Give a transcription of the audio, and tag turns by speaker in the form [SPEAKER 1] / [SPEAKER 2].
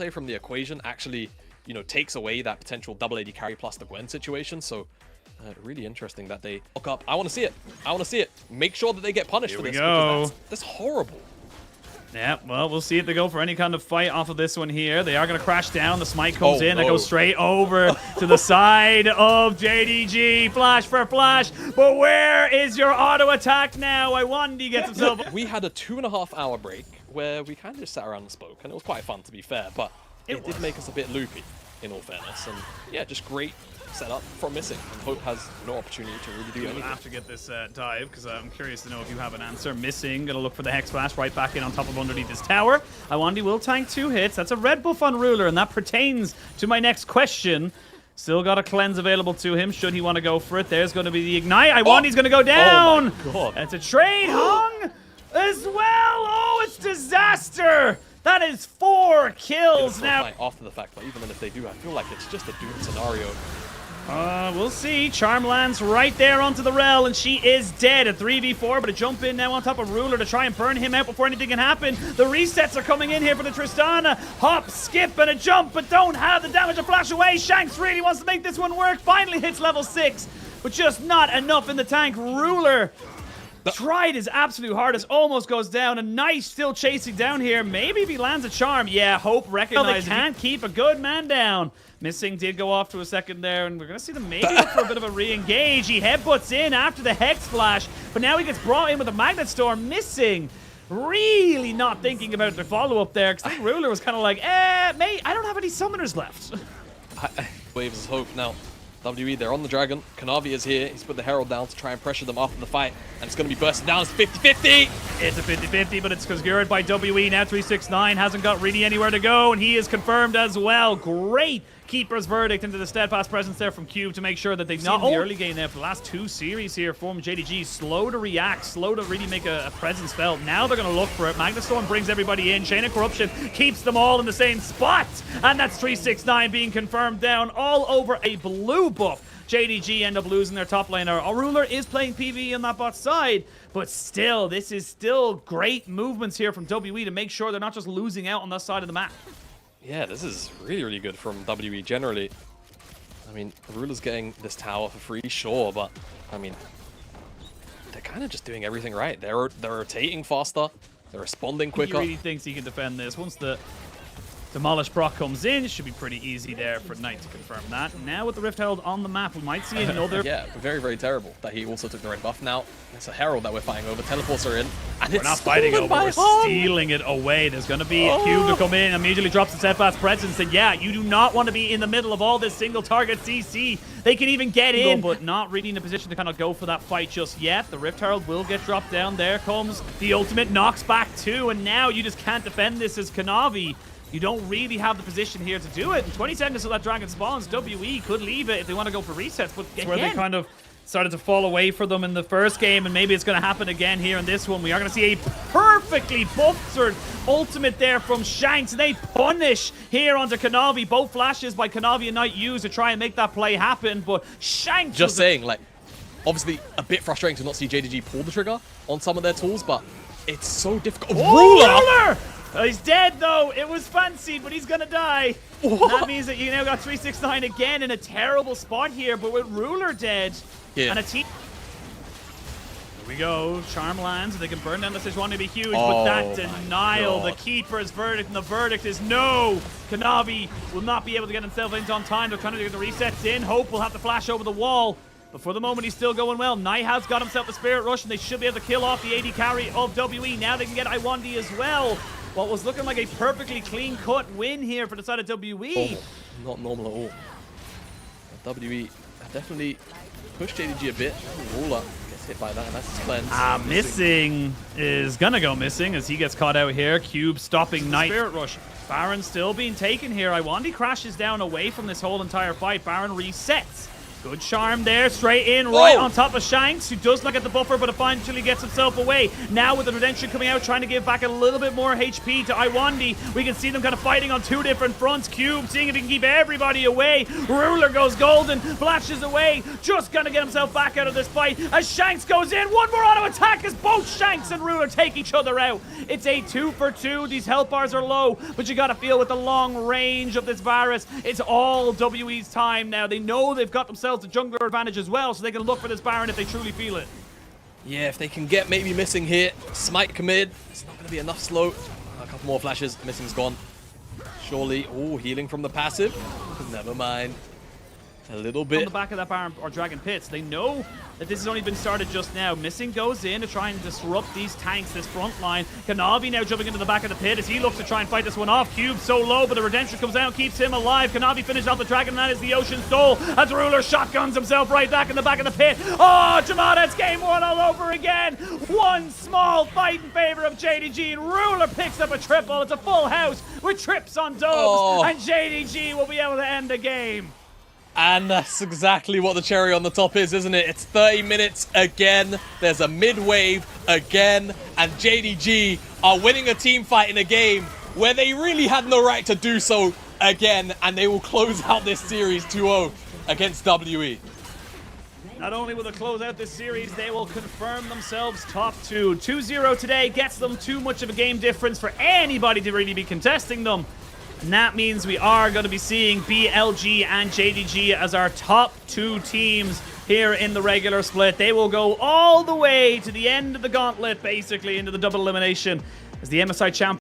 [SPEAKER 1] say from the equation actually, you know, takes away that potential double AD carry plus the Gwen situation. So really interesting that they look up. I want to see it. I want to see it. Make sure that they get punished for this. Because that's horrible.
[SPEAKER 2] Yeah, well, we'll see if they go for any kind of fight off of this one here. They are going to crash down. The smite comes in. They go straight over to the side of JDG. Flash for flash. But where is your auto attack now? Iwandi gets himself...
[SPEAKER 1] We had a 2.5-hour break where we kind of just sat around and spoke. And it was quite fun, to be fair. But it did make us a bit loopy, in all fairness. And yeah, just great setup from Missing, and Hope has no opportunity to really do anything.
[SPEAKER 2] I have to get this dive because I'm curious to know if you have an answer. Missing, gonna look for the Hex Flash right back in on top of underneath this tower. Iwandi will tank 2 hits. That's a red buff on Ruler, and that pertains to my next question. Still got a cleanse available to him should he want to go for it. There's going to be the ignite. Iwandi's going to go down.
[SPEAKER 1] Oh my God.
[SPEAKER 2] It's a trade hung as well. Oh, it's disaster. That is 4 kills now.
[SPEAKER 1] After the fact, but even then if they do, I feel like it's just a doomed scenario.
[SPEAKER 2] We'll see. Charm lands right there onto the Rel, and she is dead. A 3v4, but a jump in now on top of Ruler to try and burn him out before anything can happen. The resets are coming in here for the Tristana. Hop, skip, and a jump, but don't have the damage to flash away. Shanks really wants to make this one work. Finally hits level 6, but just not enough in the tank. Ruler tried his absolute hardest, almost goes down. A Knight still chasing down here. Maybe if he lands a charm. Yeah, Hope recognizes they can't keep a good man down. Missing did go off to a second there, and we're going to see them maybe look for a bit of a re-engage. He headbutts in after the Hex Flash, but now he gets brought in with a Magnet Storm. Missing really not thinking about the follow-up there, because I think Ruler was kind of like, mate, I don't have any summoners left.
[SPEAKER 1] Waves Hope now. WE, they're on the Dragon. Kanavi is here. He's put the Herald down to try and pressure them after the fight. And it's going to be bursting down. It's 50-50.
[SPEAKER 2] It's a 50-50, but it's secured by WE. Now 369 hasn't got really anywhere to go, and he is confirmed as well. Great Keeper's Verdict into the steadfast presence there from Cube to make sure that they've not in the early game there for the last 2 series here from JDG. Slow to react, slow to really make a presence felt. Now they're going to look for it. Magnet Storm brings everybody in. Chain of Corruption keeps them all in the same spot. And that's 369 being confirmed down all over a blue buff. JDG end up losing their top laner. Our Ruler is playing PvE on that bot side, but still, this is still great movements here from WE to make sure they're not just losing out on that side of the map.
[SPEAKER 1] Yeah, this is really, really good from WE generally. I mean, Ruler's getting this tower for free, sure, but I mean, they're kind of just doing everything right. They're rotating faster, they're responding quicker.
[SPEAKER 2] He really thinks he can defend this. Once the Demolish proc comes in, it should be pretty easy there for Knight to confirm that. Now with the Rift Herald on the map, we might see another...
[SPEAKER 1] Yeah, very, very terrible that he also took the red buff. Now, it's a Herald that we're fighting over. Teleports are in. And
[SPEAKER 2] we're not fighting over, we're stealing it away. There's going to be a Cube to come in, immediately drops the steadfast presence. And yeah, you do not want to be in the middle of all this single target CC. They can even get in, but not really in a position to kind of go for that fight just yet. The Rift Herald will get dropped down. There comes the ultimate, knocks back 2, and now you just can't defend this as Kanavi. You don't really have the position here to do it. In 20 seconds till that Dragon spawns, WE could leave it if they want to go for resets. But again, where they kind of started to fall away for them in the first game, and maybe it's going to happen again here in this one. We are going to see a perfectly buffed ultimate there from Shanks. They punish here onto Kanavi. Both flashes by Kanavi and Knight used to try and make that play happen, but Shanks...
[SPEAKER 1] Just saying, like, obviously a bit frustrating to not see JDG pull the trigger on some of their tools, but it's so difficult.
[SPEAKER 2] Ruler! He's dead, though. It was fancied, but he's going to die. That means that you now got 369 again in a terrible spot here, but with Ruler dead and a team... Here we go. Charm lands, and they can burn down the Sejuani to be huge, but that denial, the Keeper's Verdict, and the verdict is no. Kanavi will not be able to get himself into on time. They're trying to get the resets in. Hope will have to flash over the wall. But for the moment, he's still going well. Knight has got himself a Spirit Rush, and they should be able to kill off the AD carry of WE. Now they can get Iwandi as well. What was looking like a perfectly clean-cut win here for the side of WE.
[SPEAKER 1] Not normal at all. WE definitely pushed JDG a bit. Ruler gets hit by that, and that's his cleanse.
[SPEAKER 2] Missing is gonna go missing as he gets caught out here. Cube stopping Knight. Spirit Rush. Baron still being taken here. Iwandi crashes down away from this whole entire fight. Baron resets. Good charm there, straight in, right
[SPEAKER 1] Oh.
[SPEAKER 2] on top of Shanks, who does not get the buffer, but eventually gets himself away. Now with the Redemption coming out, trying to give back a little bit more HP to Iwandi, we can see them kind of fighting on two different fronts. Cube seeing if he can keep everybody away. Ruler goes golden, flashes away, just gonna get himself back out of this fight as Shanks goes in. One more auto attack as both Shanks and Ruler take each other out. It's a 2 for 2. These health bars are low, but you gotta feel with the long range of this Varus, it's all WE's time now. They know they've got themselves the jungler advantage as well, so they can look for this Baron if they truly feel it.
[SPEAKER 1] Yeah, if they can get maybe Missing here, Smite commit, it's not going to be enough slow. A couple more flashes, Missing's gone. Surely, oh, healing from the passive. Never mind. A little bit.
[SPEAKER 2] On the back of that Baron or Dragon Pits, they know that this has only been started just now. Missing goes in to try and disrupt these tanks, this front line. Kanavi now jumping into the back of the pit as he looks to try and fight this one off. Cube so low, but the Redemption comes out, keeps him alive. Kanavi finished off the Dragon, and that is the Ocean Soul as Ruler shotguns himself right back in the back of the pit. Oh, Jamada, it's game one all over again. One small fight in favor of JDG, and Ruler picks up a triple. It's a full house with trips on dubs, and JDG will be able to end the game.
[SPEAKER 1] And that's exactly what the cherry on the top is, isn't it? It's 30 minutes again. There's a mid-wave again. And JDG are winning a team fight in a game where they really had no right to do so again. And they will close out this series 2-0 against WE.
[SPEAKER 2] Not only will they close out this series, they will confirm themselves top 2. 2-0 today gets them too much of a game difference for anybody to really be contesting them. And that means we are going to be seeing BLG and JDG as our top 2 teams here in the regular split. They will go all the way to the end of the gauntlet, basically, into the double elimination as the MSI champions.